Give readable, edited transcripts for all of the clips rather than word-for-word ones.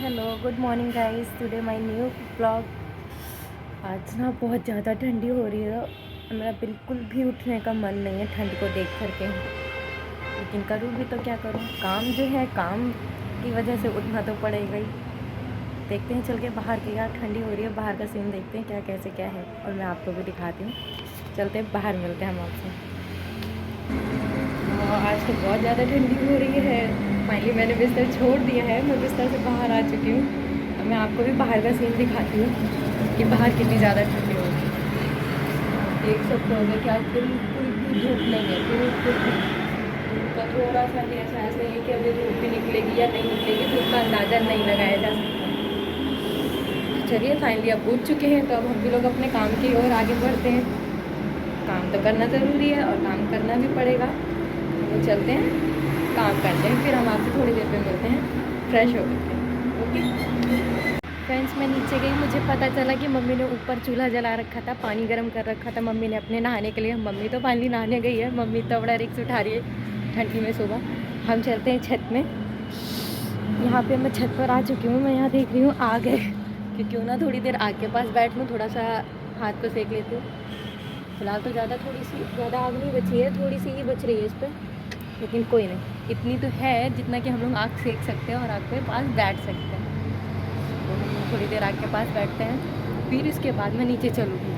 Hello good morning guys, today my new blog. आज ना बहुत ज़्यादा ठंडी हो रही है। मेरा बिल्कुल भी उठने का मन नहीं है ठंड को देख करके, लेकिन करूँ भी तो क्या करूँ, काम जो है काम की वजह से उठना तो पड़ेगा ही। देखते हैं चल के बाहर की, यार ठंडी हो रही है, बाहर का सीन देखते हैं क्या कैसे क्या है, और मैं आपको भी दिखाती हूँ। चलते हैं बाहर, मिलते हैं हम आपसे। आज तो बहुत ज़्यादा ठंडी हो रही है। फाइनली मैंने बिस्तर छोड़ दिया है, मैं बिस्तर से बाहर आ चुकी हूँ। अब मैं आपको भी बाहर का सीन दिखाती हूँ कि बाहर कितनी ज़्यादा ठंडी हो रही है। देख सकते हो कि आज बिल्कुल भी धूप नहीं है, बिल्कुल भी। धूप का थोड़ा सा भी ऐसा है कि अभी धूप भी निकलेगी या नहीं निकलेगी, धूप का अंदाज़ा नहीं लगाया जा सकता। चलिए फाइनली अब उठ चुके हैं, तो अब हम भी लोग अपने काम की ओर आगे बढ़ते हैं। काम तो करना ज़रूरी है और काम करना भी पड़ेगा, तो चलते हैं काम करते हैं, फिर हम आपसे थोड़ी देर पे मिलते हैं फ्रेश हो गए। ओके फ्रेंड्स, मैं नीचे गई, मुझे पता चला कि मम्मी ने ऊपर चूल्हा जला रखा था, पानी गर्म कर रखा था मम्मी ने अपने नहाने के लिए। मम्मी तो फाइनली नहाने गई है, मम्मी तो बड़ा रिक्स उठा रही है ठंडी में सुबह। हम चलते हैं छत में। यहाँ पे मैं छत पर आ चुकी हूँ, मैं यहाँ देख रही हूँ आग है कि क्यों ना थोड़ी देर आग के पास बैठ लूँ, थोड़ा सा हाथ को सेक लेती हूँ। फिलहाल तो ज़्यादा आग नहीं बची है, थोड़ी सी ही बच रही है इस पर, लेकिन कोई नहीं, इतनी तो है जितना कि हम लोग आग सेक सकते हैं और आग के पास बैठ सकते हैं। तो हम लोग थोड़ी देर आग के पास बैठते हैं, फिर इसके बाद मैं नीचे चलूँगी।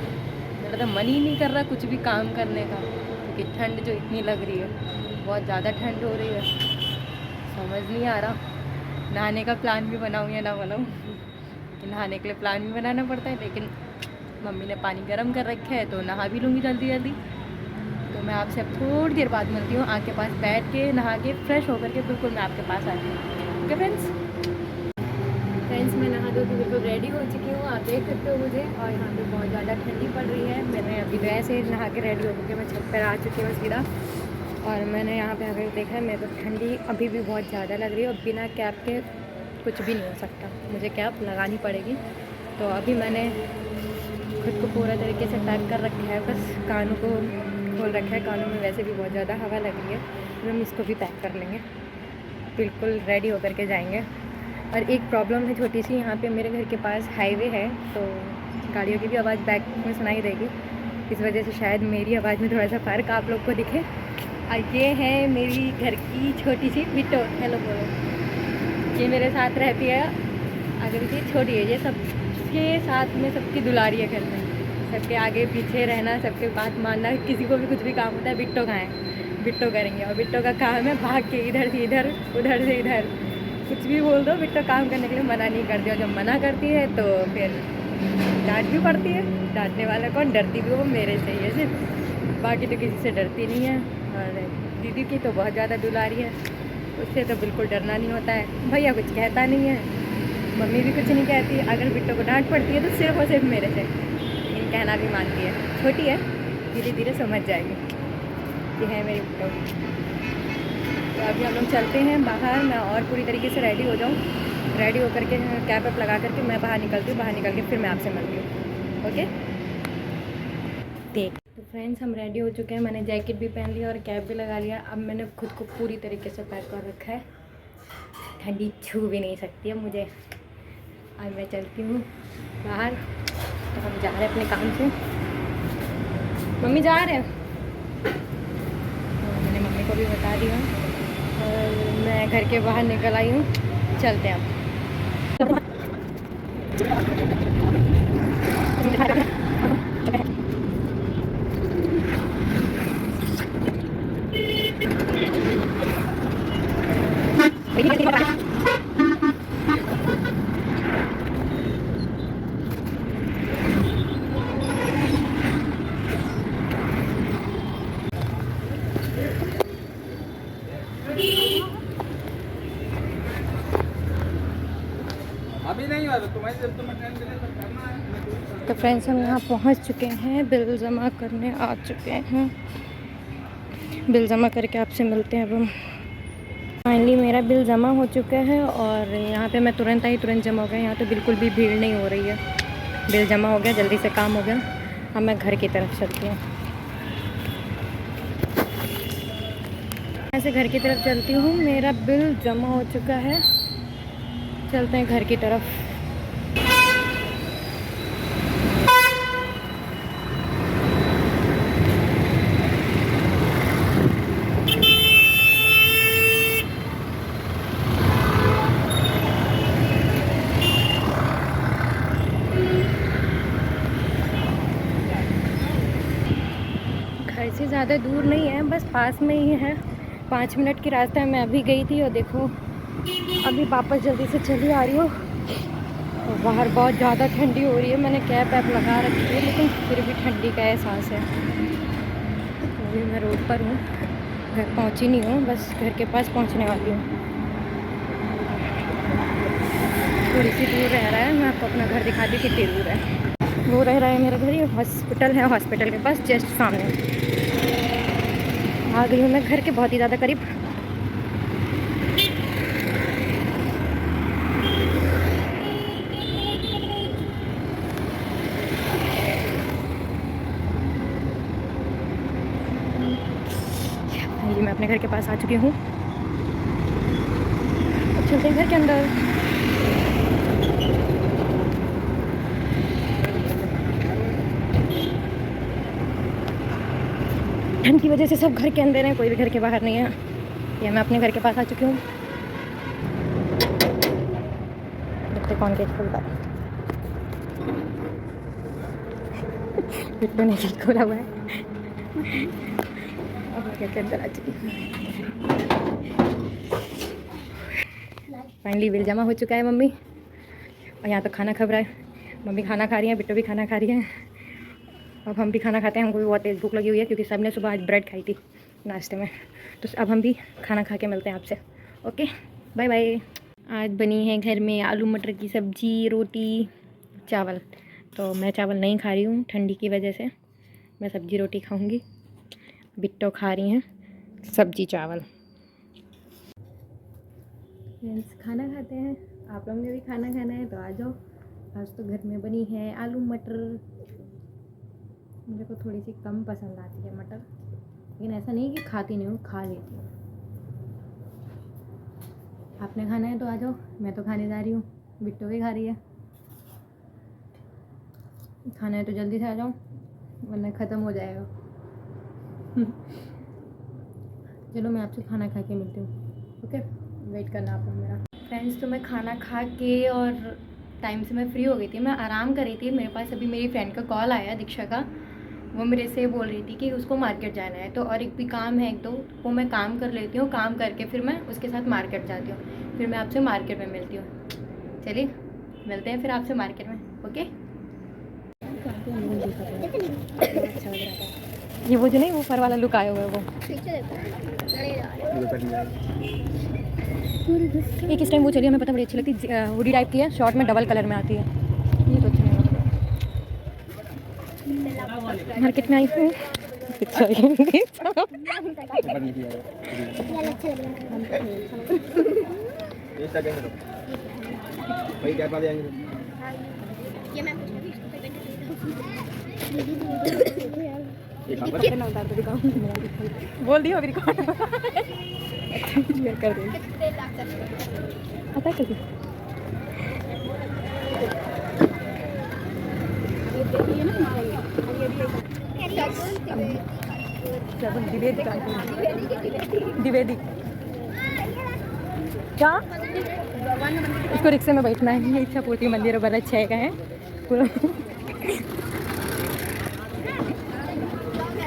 मेरा तो मन ही नहीं कर रहा कुछ भी काम करने का, क्योंकि ठंड जो इतनी लग रही है, बहुत ज़्यादा ठंड हो रही है। समझ नहीं आ रहा नहाने का प्लान भी बनाऊँ या ना बनाऊँ। नहाने के लिए प्लान भी बनाना पड़ता है, लेकिन मम्मी ने पानी गर्म कर रखा है तो नहा भी लूँगी जल्दी जल्दी। तो मैं आपसे अब थोड़ी देर बाद मिलती हूँ, आग के पास बैठ के नहा के फ्रेश होकर के बिल्कुल मैं आपके पास आती हूँ। ओके फ्रेंड्स, मैं नहा धो के बिल्कुल रेडी हो चुकी हूँ, आप देख सकते हो मुझे। और यहाँ पे बहुत ज़्यादा ठंडी पड़ रही है। मैंने अभी वैसे नहा के रेडी हो के मैं छत पर आ चुकी हूँ सीधा, और मैंने यहाँ पे आकर देखा है, मेरे को ठंडी अभी भी बहुत ज़्यादा लग रही है, और बिना कैप के कुछ भी नहीं हो सकता, मुझे कैप लगानी पड़ेगी। तो अभी मैंने खुद को पूरा तरीके से पैक कर रखा है, बस कानों को खोल रखा है। कानों में वैसे भी बहुत ज़्यादा हवा लग रही है, तो हम इसको भी पैक कर लेंगे, बिल्कुल रेडी होकर के जाएंगे। और एक प्रॉब्लम है छोटी सी, यहाँ पे मेरे घर के पास हाईवे है, तो गाड़ियों की भी आवाज़ बैक में सुनाई देगी, इस वजह से शायद मेरी आवाज़ में थोड़ा सा फ़र्क आप लोग को दिखे। और ये है मेरी घर की छोटी सी बिट्टो, हेलो बोलो। ये मेरे साथ रहती है, अगर ये छोटी है, ये सबके साथ में सबकी दुलारी है घर में, सबके आगे पीछे रहना, सबके बात मानना, किसी को भी कुछ भी काम होता है बिट्टो कहाँ है, बिट्टो करेंगे। और बिट्टो का काम है भाग के इधर से इधर, उधर से इधर, कुछ भी बोल दो, बिट्टो काम करने के लिए मना नहीं करती। और जब मना करती है तो फिर डांट भी पड़ती है। डांटने वाला कौन, डरती भी वो मेरे से ही है सिर्फ, बाकी तो किसी से डरती नहीं है। और दीदी की तो बहुत ज़्यादा दुलारी है, उससे तो बिल्कुल डरना नहीं होता है। भैया कुछ कहता नहीं है, मम्मी भी कुछ नहीं कहती। अगर बिट्टो को डांट पड़ती है तो सिर्फ और सिर्फ मेरे से, लेकिन कहना भी मानती है, छोटी है, धीरे धीरे समझ जाएगी। ये है मेरी बिट्टो। तो अभी हम लोग चलते हैं बाहर, मैं और पूरी तरीके से रेडी हो जाऊँ, रेडी होकर के कैप वैप लगा करके मैं बाहर निकलती हूँ, बाहर निकल के फिर मैं आपसे मिलती हूँ। ओके देख, तो फ्रेंड्स हम रेडी हो चुके हैं, मैंने जैकेट भी पहन लिया और कैप भी लगा लिया। अब मैंने खुद को पूरी तरीके से पैक कर रखा है, ठंडी छू भी नहीं सकती है मुझे। अब मैं चलती हूँ बाहर, तो हम जा रहे हैं अपने काम से। मम्मी जा रहे हैं, मैंने मम्मी को भी बता दिया, और मैं घर के बाहर निकल आई हूँ, चलते हैं अब। अभी नहीं हुआ तो तुम्हारी जब तुम्हें ट्रेन मिले तो करना है। तो फ्रेंड्स हम यहाँ पहुँच चुके हैं, बिल जमा करने आ चुके हैं, बिल जमा करके आपसे मिलते हैं। अब हम फाइनली मेरा बिल जमा हो चुका है, और यहाँ पे मैं तुरंत आई, तुरंत जमा हो गया। यहाँ तो बिल्कुल भी भीड़ नहीं हो रही है, बिल जमा हो गया, जल्दी से काम हो गया। अब मैं घर की तरफ चलती हूँ, ऐसे घर की तरफ चलती हूँ। मेरा बिल जमा हो चुका है, चलते हैं घर की तरफ। घर से ज़्यादा दूर नहीं है, बस पास में ही है, 5 मिनट की रास्ता है। मैं अभी गई थी और देखो अभी वापस जल्दी से चली आ रही हूँ। और बाहर बहुत ज़्यादा ठंडी हो रही है। मैंने कैप वैप लगा रखी है लेकिन फिर भी ठंडी का एहसास है। अभी मैं रोड पर हूँ, घर पहुँची नहीं हूँ, बस घर के पास पहुँचने वाली हूँ। थोड़ी सी दूर रह रहा है, मैं आपको अपना घर दिखा दी कितनी दूर है। वो रह रहा है मेरा घर, ये हॉस्पिटल है, हॉस्पिटल के पास जस्ट सामने आ गई हूँ मैं घर के बहुत ही ज़्यादा करीब। मैं अपने घर के पास आ चुकी हूँ। अब चलते हैं घर के अंदर। ठंड की वजह से सब घर के अंदर हैं, कोई भी घर के बाहर नहीं है। ये मैं अपने घर के पास आ चुकी हूँ। देखते कौन गेट खोलता है। बिट्टू ने गेट खोला हुआ है। अब मैं घर के अंदर आ चुकी हूँ। फाइनली बिल जमा हो चुका है मम्मी, और यहाँ तो खाना खा रहा है। मम्मी खाना खा रही है, बिट्टू भी खाना खा रही है। अब हम भी खाना खाते हैं। हमको भी बहुत तेज़ भूख लगी हुई है क्योंकि सबने सुबह आज ब्रेड खाई थी नाश्ते में। तो अब हम भी खाना खा के मिलते हैं आपसे। Okay, bye bye. आज बनी है घर में आलू मटर की सब्ज़ी, रोटी, चावल। तो मैं चावल नहीं खा रही हूँ ठंडी की वजह से, मैं सब्ज़ी रोटी खाऊँगी। बिट्टो खा रही हैं सब्ज़ी चावल। फ्रेंड्स, खाना खाते हैं। आप लोगों ने भी खाना खाना है तो आ जाओ। आज तो घर में बनी है आलू मटर। मुझे को थोड़ी सी कम पसंद आती है मटर, लेकिन ऐसा नहीं कि खाती नहीं हूँ, खा लेती हूँ। आपने खाना है तो आ जाओ, मैं तो खाने जा रही हूँ, बिट्टू भी खा रही है। खाना है तो जल्दी से आ जाओ वरना ख़त्म हो जाएगा। चलो मैं आपसे खाना खा के मिलती हूँ। ओके, वेट करना आप लोग मेरा। फ्रेंड्स, तो मैं खाना खा के और टाइम से मैं फ्री हो गई थी, मैं आराम कर रही थी। मेरे पास अभी मेरी फ्रेंड का कॉल आया, दीक्षा का। वो मेरे से बोल रही थी कि उसको मार्केट जाना है, तो और एक भी काम है एक दो, वो मैं काम कर लेती हूँ। काम करके फिर मैं उसके साथ मार्केट जाती हूँ, फिर मैं आपसे मार्केट में मिलती हूँ। चलिए मिलते हैं फिर आपसे मार्केट में। ओके। अच्छा लग रहा था ये, वो जो नहीं वो फर वाला लुक आया हुआ है वो। एक इस टाइम वो चलिए, हमें पता बड़ी अच्छी लगती है, हुडी टाइप की है, शॉर्ट में डबल कलर में आती है। ये तो अच्छा नहीं लग रहा। मार्केट में आई हूँ। बोल दियो अभी रिकॉर्ड कर दे। आता है कैसे? द्विवेदी क्या इसको रिक्शे में बैठना है। इच्छा पूर्ति मंदिर बड़ा अच्छा का है पूरा।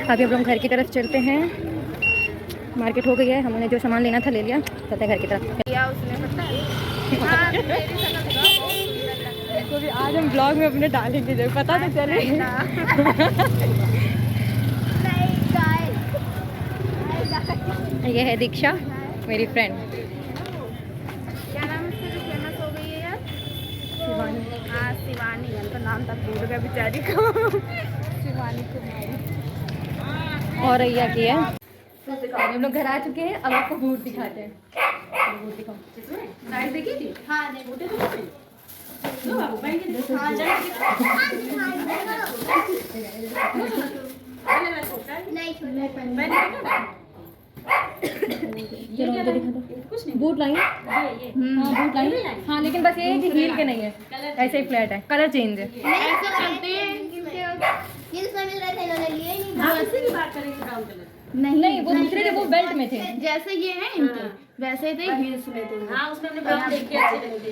अभी हम लोग घर की तरफ चलते हैं। मार्केट हो गई है, हमने जो सामान लेना था ले लिया। चलते हैं घर की तरफ। तो भी आज हम ब्लॉग में अपने डालेंगे, जब पता तो चले। ये है दीक्षा, मेरी फ्रेंड। क्या नाम है? फेमस हो गई है यार, शिवानी। हाँ शिवानी, उनका नाम तक भूल गया बेचारी को। शिवानी कुमारी। और भैया की है। हम लोग घर आ चुके हैं, अब आपको बूट दिखाते हैं। बूट दिखाओ। साइज देखी थी? हाँ नहीं, बूटे तो चलो मुझे दिखा दो। बूट लाएंगे? हाँ बूट लाएंगे। हाँ लेकिन बस ये है कि हील के नहीं है, ऐसे ही फ्लैट है, कलर चेंज है। ऐसे चलते हैं नहीं वो दूसरे थे, वो बेल्ट में थे। जैसे ये है इनके वैसे थे हील्स में थे। हाँ उसमें हमने ब्राउन देख के अच्छे लगे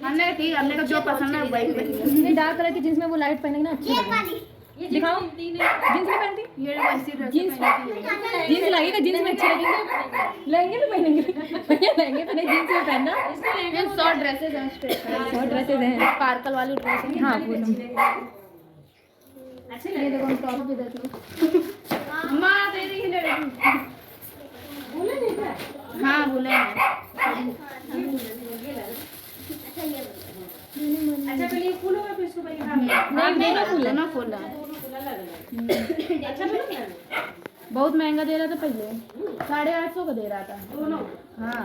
हमने ठीक हमने का जो पसंद है वही पहनी। ये डार्क कलर की जींस में वो लाइट पहनेंगे ना अच्छी लगेगी। दिखाओ जींस नहीं पहनती, ये वैसी ड्रेस पहनी जींस लगेगा, जींस में अच्छे लगेंगे। लहंगे में पहनेंगे भैया, लहंगे पहने जींस में पहनना। ये शॉर्ट ड्रेसेस हैं स्ट्रेट शॉर्ट ड्रेसेस हैं। स्पार्कल वाली ड्रेस है। हाँ पूनम ये देखो टॉप भी देख लो। माँ दे रही है हाँ बोले अच्छा पहले फूल होगा फिर इसको पहले नहीं दोनों फुल अच्छा पहले बहुत महंगा दे रहा था पहले 850 का दे रहा था दोनों। हाँ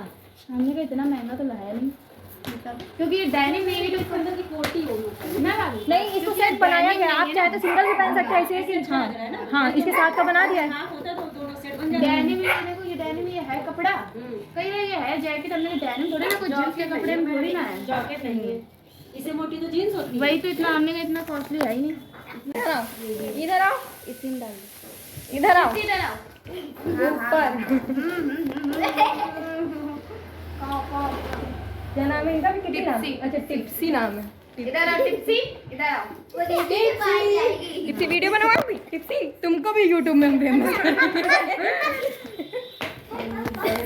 हमने कहा इतना महंगा तो लाया नहीं क्योंकि ये डेनिम मेरी जो इसके अंदर की कोटी होगी ना नहीं, इसको सेट बनाया गया है। आप चाहे तो सिंगल भी पहन सकते हैं ऐसे ऐसे। हाँ हाँ इसके साथ का बना दिया है। हाँ होता तो दोनों सेट बन जाता। डेनिम देखो ये डेनिम ये है कपड़ा कहीं ना ये है जैकेट हमने डेनिम थोड़ी ना कुछ जींस के कपड़े में थोड़ी ना है जैकेट नहीं है, इससे मोटी तो जीन्स होती है। वही तो इतना हमने कहा इतना कॉस्टली है ही नहीं। इधर आओ, इसी में डाल दो इधर आओ इधर आओ ऊपर। क्या नाम है इनका भी? कितनी नाम? अच्छा टिप्सी नाम है। इधर आओ टिप्सी इधर आओ टिप्सी वीडियो बनवाओगी? टिप्सी तुमको भी यूट्यूब में फेमस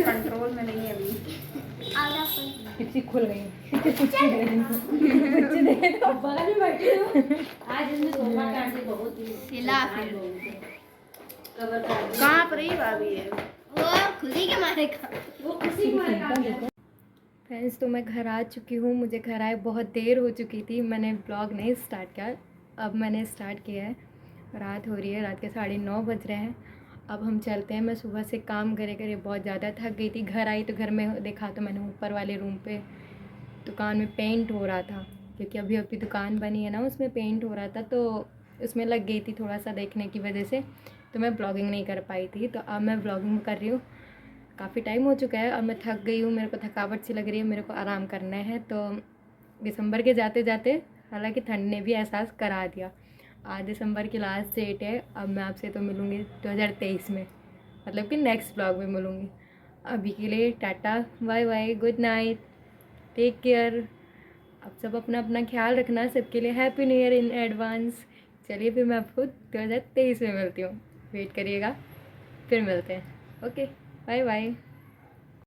कंट्रोल में नहीं है अभी टिप्सी खुल गई। कुछ दे दो बगल में बैठी हूँ आज इसमें सोफा काट के बहुत ही हिला फिर कवर काट कहाँ पर ही भाभी है वो खुशी के मारे का फ्रेंड्स तो मैं घर आ चुकी हूँ। मुझे घर आए बहुत देर हो चुकी थी, मैंने ब्लॉग नहीं स्टार्ट किया, अब मैंने स्टार्ट किया है। रात हो रही है, रात के 9:30 बज रहे हैं। अब हम चलते हैं। मैं सुबह से काम करे करे बहुत ज़्यादा थक गई थी। घर आई तो घर में देखा तो मैंने ऊपर वाले रूम पे दुकान में पेंट हो रहा था, क्योंकि अभी अभी दुकान बनी है ना, उसमें पेंट हो रहा था तो उसमें लग गई थी थोड़ा सा देखने की वजह से, तो मैं ब्लॉगिंग नहीं कर पाई थी। तो अब मैं ब्लॉगिंग कर रही हूँ। काफ़ी टाइम हो चुका है और मैं थक गई हूँ, मेरे को थकावट सी लग रही है, मेरे को आराम करना है। तो दिसंबर के जाते जाते हालांकि ठंड ने भी एहसास करा दिया। आज दिसंबर की लास्ट डेट है। अब मैं आपसे तो मिलूँगी 2023 में, मतलब कि नेक्स्ट ब्लॉग में मिलूँगी। अभी के लिए टाटा bye bye, good night, take care. आप सब अपना अपना ख्याल रखना। सबके लिए happy new year in advance. चलिए फिर मैं आपको 2023 में मिलती हूँ, वेट करिएगा, फिर मिलते हैं। Okay bye bye.